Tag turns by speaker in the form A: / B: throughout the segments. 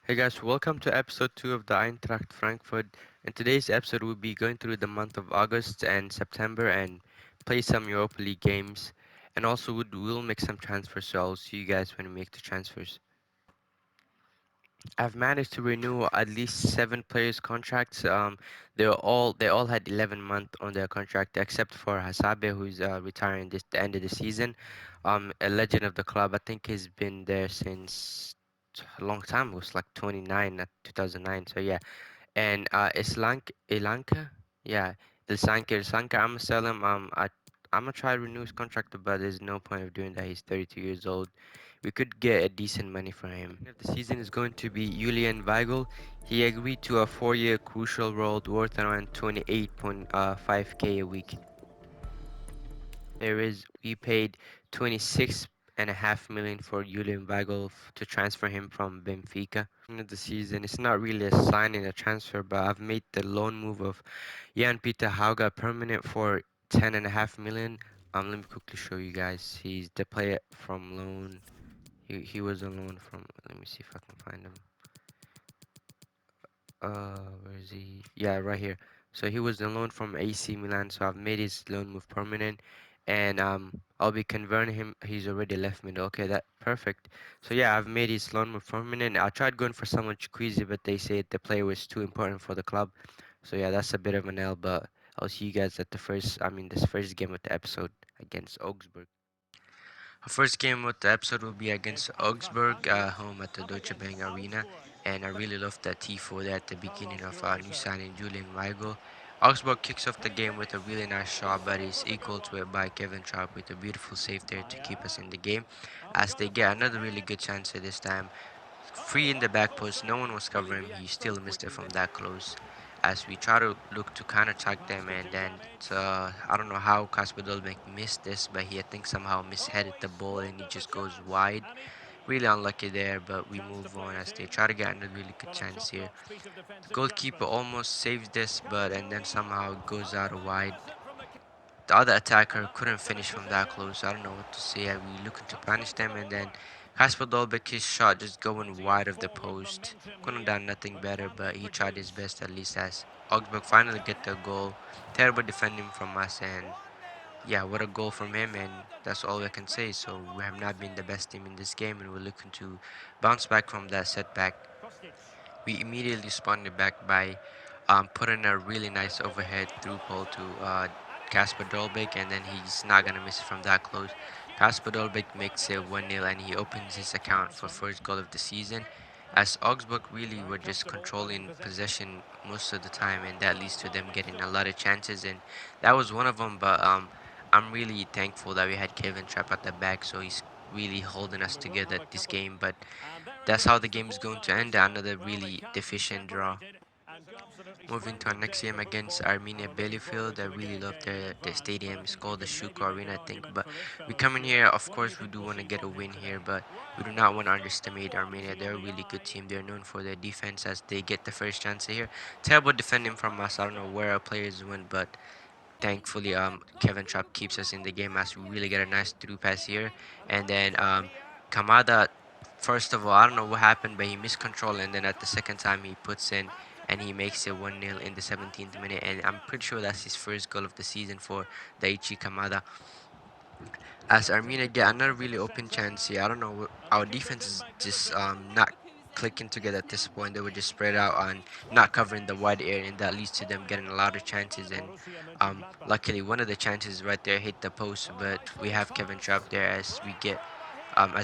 A: Hey guys, welcome to episode 2 of the Eintracht Frankfurt. In today's episode, we'll be going through the month of August and September and play some Europa League games. And also, we'll make some transfers, so I'll see you guys when we make the transfers. I've managed to renew at least 7 players' contracts. They all had 11 months on their contract, except for Hasabe, who's retiring this the end of the season. A legend of the club. I think he's been there since a long time. It was like 29, not 2009. So yeah. And Ilanka, yeah, Ilsanka. I'm gonna sell him. I'm gonna try to renew his contract, but there's no point of doing that. He's 32 years old. We could get a decent money for him. If the season is going to be Julian Weigl, he agreed to a 4-year crucial role worth around 28.5k a week. We paid 26.5 million for Julian Weigl to transfer him from Benfica. End of the season, it's not really a signing, a transfer, but I've made the loan move of Jan Peter Hauga permanent for 10.5 million. Let me quickly show you guys. He's the player from loan. He was on loan from. Let me see if I can find him. Where is he? Yeah, right here. So he was on loan from AC Milan. So I've made his loan move permanent, and I'll be converting him. He's already left me. Okay, that perfect. So yeah, I've made his loan move permanent. I tried going for someone Chiquizi, but they said the player was too important for the club. So yeah, that's a bit of an L. But I'll see you guys at the first. I mean, this first game of the episode against Augsburg. Our first game of the episode will be against Augsburg, home at the Deutsche Bank Arena, and I really loved that Tifo there at the beginning of our new signing Julian Weigl. Augsburg kicks off the game with a really nice shot, but is equal to it by Kevin Trapp with a beautiful save there to keep us in the game, as they get another really good chance at this time. Free in the back post, no one was covering him. He still missed it from that close. As we try to look to counter attack them, and then I don't know how Kasper Dolbeck missed this, but he I think somehow misheaded the ball and he just goes wide. Really unlucky there, but we move on as they try to get another really good chance here. The goalkeeper almost saves this, but and then somehow it goes out wide. The other attacker couldn't finish from that close. I don't know what to say. We looking to punish them, and then Kasper Dolbeck, his shot just going wide of the post. Couldn't done nothing better, but he tried his best at least as Augsburg finally get the goal. Terrible defending from us, and yeah, what a goal from him, and that's all I can say. So we have not been the best team in this game, and we're looking to bounce back from that setback. We immediately responded back by putting a really nice overhead through ball to Kasper Dolbeck, and then he's not gonna miss it from that close. Kasper Dolbeck makes it 1-0, and he opens his account for first goal of the season. As Augsburg really were just controlling possession most of the time, and that leads to them getting a lot of chances, and that was one of them. But I'm really thankful that we had Kevin Trapp at the back, so he's really holding us together this game. But that's how the game is going to end. Another really deficient draw. Moving to our next game against Armenia Bielefeld. I really love their stadium. It's called the Shuko Arena, I think. But we come in here, of course, we do want to get a win here, but we do not want to underestimate Armenia. They're a really good team. They're known for their defense as they get the first chance here. Terrible defending from us. I don't know where our players went, but thankfully, Kevin Trapp keeps us in the game as we really get a nice through pass here. And then Kamada, first of all, I don't know what happened, but he missed control. And then at the second time, he puts in and he makes it 1-0 in the 17th minute. And I'm pretty sure that's his first goal of the season for Daichi Kamada. As Armenia get another really open chance here. I don't know. Our defense is just not clicking together at this point. They were just spread out and not covering the wide area, and that leads to them getting a lot of chances. And luckily, one of the chances right there hit the post, but we have Kevin Trapp there as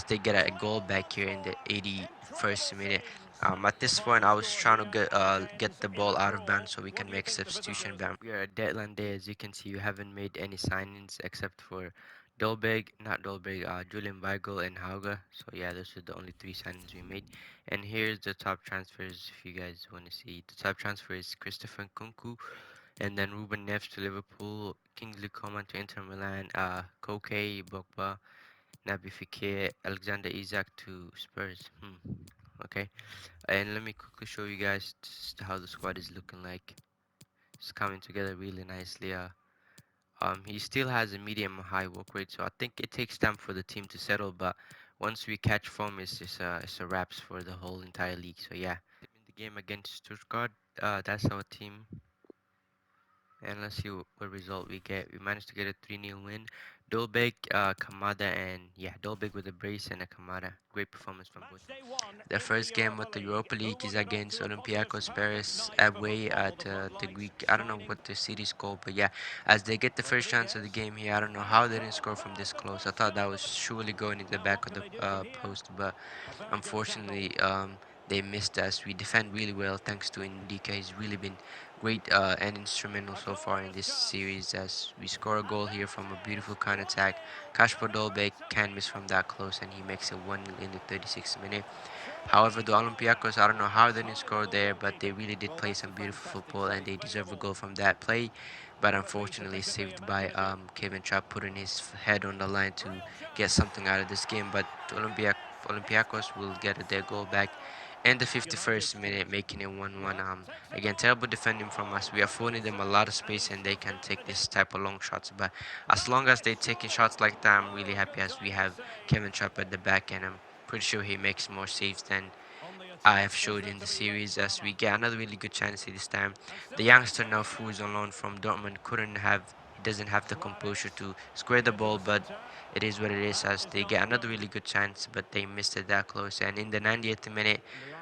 A: they get a goal back here in the 81st minute. At this point, I was trying to get the ball out of bounds so we can make substitution. But we are at deadline day. As you can see, we haven't made any signings except for Julian Weigl and Hauga. So yeah, those are the only 3 signings we made. And here's the top transfers if you guys want to see. The top transfer is Christopher Nkunku, and then Ruben Neves to Liverpool, Kingsley Coman to Inter Milan, Koke, Bogba, Naby Fekir, Alexander Isak to Spurs. Okay, and let me quickly show you guys just how the squad is looking like. It's coming together really nicely. He still has a medium high work rate, so I think it takes time for the team to settle. But Once we catch form, it's a wraps for the whole entire league. So yeah, in the game against Stuttgart, that's our team. And let's see what result we get. We managed to get a 3-0 win. Dolbek, Kamada, and yeah, Dolbek with a brace and a Kamada. Great performance from both. The first game with the Europa League is against Olympiacos Paris away at the Greek. I don't know what the city's called, but yeah, as they get the first chance of the game here, I don't know how they didn't score from this close. I thought that was surely going into the back of the post, but unfortunately, they missed us. We defend really well thanks to Indika. He's really been great and instrumental so far in this series as we score a goal here from a beautiful counter attack. Kashper Dolbek can't miss from that close and he makes it 1-0 in the 36th minute. However, the Olympiacos, I don't know how they didn't score there, but they really did play some beautiful football and they deserve a goal from that play. But unfortunately, saved by Kevin Trapp putting his head on the line to get something out of this game. But Olympiacos will get their goal back in the 51st minute, making it 1-1. Again, terrible defending from us. We are affording them a lot of space and they can take this type of long shots. But as long as they're taking shots like that, I'm really happy as we have Kevin Trapp at the back and I'm pretty sure he makes more saves than I have showed in the series as we get another really good chance this time. The youngster now who is on loan from Dortmund couldn't have he doesn't have the composure to square the ball, but it is what it is as they get another really good chance, but they missed it that close. And in the 90th minute,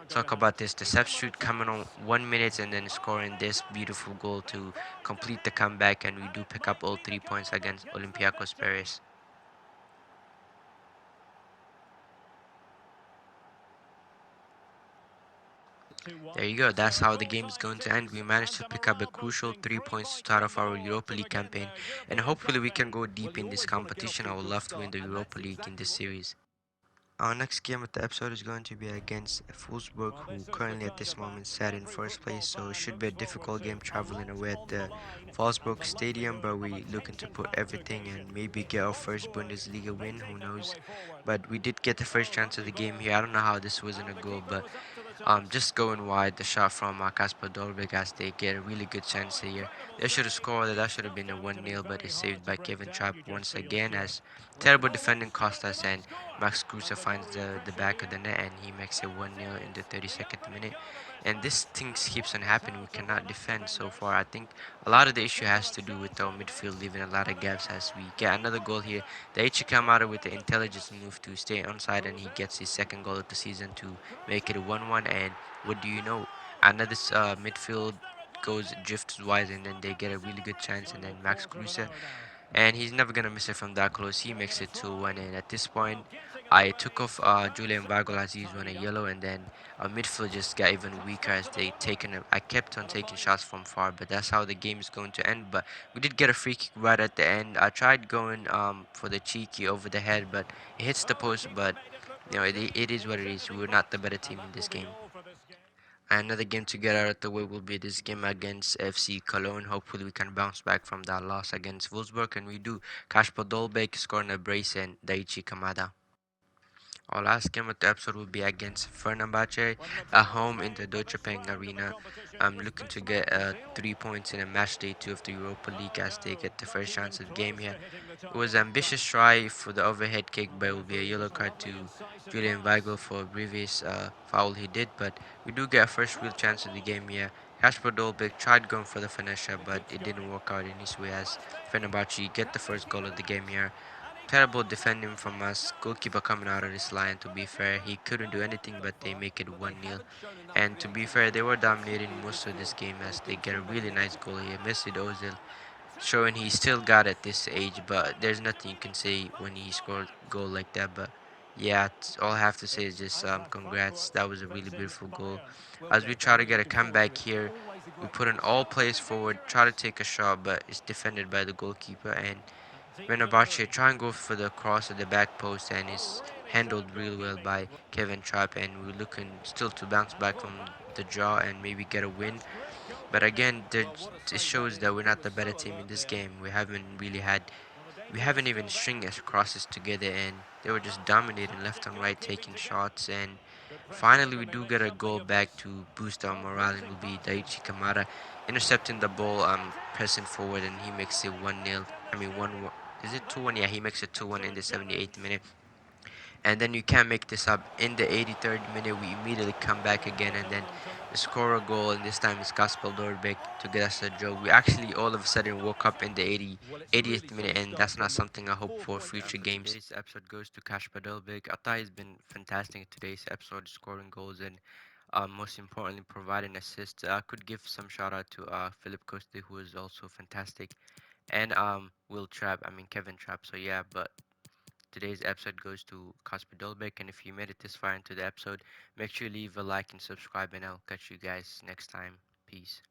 A: talk about this, the substitute coming on 1 minute and then scoring this beautiful goal to complete the comeback, and we do pick up all 3 points against Olympiacos Paris. There you go. That's how the game is going to end. We managed to pick up a crucial 3 points to start off our Europa League campaign, and hopefully we can go deep in this competition. I would love to win the Europa League in this series. Our next game of the episode is going to be against Wolfsburg, who currently at this moment sat in first place, so it should be a difficult game traveling away at the Wolfsburg Stadium, but we looking to put everything and maybe get our first Bundesliga win, who knows. But we did get the first chance of the game here. I don't know how this wasn't a goal, but just going wide, the shot from Kasper Dolberg as they get a really good chance here. They should have scored it. That should have been a 1-0, but it's saved by Kevin Trapp once again as terrible defending cost us and Max Kruse finds the back of the net and he makes it 1-0 in the 32nd minute. And this thing keeps on happening. We cannot defend so far. I think a lot of the issue has to do with our midfield leaving a lot of gaps as we get another goal here. The H come out with the intelligence move to stay onside and he gets his second goal of the season to make it a 1-1. And what do you know? Another midfield goes drifts wise and then they get a really good chance and then Max Kruse and he's never gonna miss it from that close. He makes it 2-1, and at this point, I took off Julian Weigl as he's on a yellow, and then our midfield just got even weaker as they taken. I kept on taking shots from far, but that's how the game is going to end. But we did get a free kick right at the end. I tried going for the cheeky over the head, but it hits the post. But it is what it is. We're not the better team in this game. Another game to get out of the way will be this game against FC Cologne. Hopefully, we can bounce back from that loss against Wolfsburg, and we do. Kasper Dolbeck scoring a brace and Daichi Kamada. Our last game of the episode will be against Fenerbahce at home in the Deutsche Bank Arena. I'm looking to get 3 points in a match day 2 of the Europa League as they get the first chance of the game here. It was an ambitious try for the overhead kick, but it will be a yellow card to Julian Weigl for a previous foul he did. But we do get a first real chance of the game here. Kasper Dolbeck tried going for the finisher, but it didn't work out in his way as Fenerbahce get the first goal of the game here. Terrible defending from us. Goalkeeper coming out of this line. To be fair, he couldn't do anything, but they make it 1-0. And to be fair, they were dominating most of this game as they get a really nice goal here. Mesut Ozil showing he still got at this age, but there's nothing you can say when he scored a goal like that. But yeah, all I have to say is just congrats. That was a really beautiful goal. As we try to get a comeback here, we put in all plays forward, try to take a shot, but it's defended by the goalkeeper. And Fenerbahce try and go for the cross at the back post, and it's handled real well by Kevin Trapp. And we're looking still to bounce back from the draw and maybe get a win. But again, it shows that we're not the better team in this game. We haven't even stringed us crosses together, and they were just dominating left and right, taking shots. And finally, we do get a goal back to boost our morale, and will be Daichi Kamada intercepting the ball, pressing forward, and he makes it 1-0. I mean, 1-1. Is it 2-1? Yeah, he makes it 2-1 in the 78th minute. And then you can't make this up. In the 83rd minute, we immediately come back again and then score a goal. And this time it's Gaspar Dorbeck to get us a draw. We actually all of a sudden woke up in the 80th minute, and that's not something I hope for future games. Today's episode goes to Kasper Dolbeck. I thought he's been fantastic in today's episode, scoring goals and most importantly providing assists. I could give some shout out to Philip Coste, who is also fantastic, and Will Trapp. I mean Kevin Trapp. So yeah, but today's episode goes to Kasper Dolbeck, and if you made it this far into the episode, make sure you leave a like and subscribe, and I'll catch you guys next time. Peace.